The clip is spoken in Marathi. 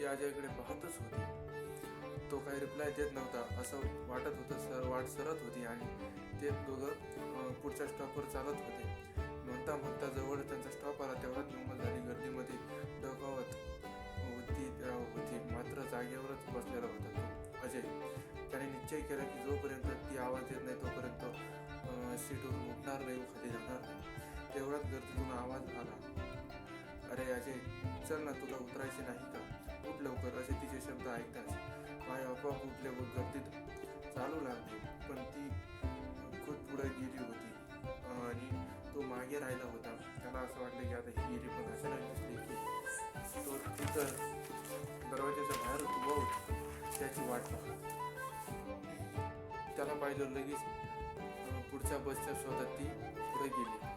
अजयकडे पाहतच होती. तो काही रिप्लाय देत नव्हता असं वाटत होतं. वाट सरत होती आणि ते दोघं पुढच्या स्टॉपवर चालत होते. म्हणता म्हणता जवळ त्यांचा स्टॉप आला तेवढ्यात निमल झाली. गर्दीमध्ये डोकावत होती मात्र जागेवरच बसलेला होता तो अजय. त्याने निश्चय केला की जोपर्यंत ती आवाज देत नाही तोपर्यंत सीटवरून उठणार नाही व खाली जाणार नाही. तेवढ्यात गर्दीतून आवाज आला, अरे अजय, चल ना, तुला उतरायचे नाही का? उठ लवकर. असे तिचे शब्द ऐकताच पाय आपोआप उठले व गर्दीत चालू लागले. पण ती खूप पुढे गेली होती आणि तो मागे राहिला होता. त्याला असं वाटलं की आता ही गेली, पण अचानक दिसली की तो तिथं दरवाजाच्या बाहेर उभा होता त्याची वाट पाहत. त्याला पाहिलं लगेच पुढच्या बसच्या शोधात ती पुढे गेली.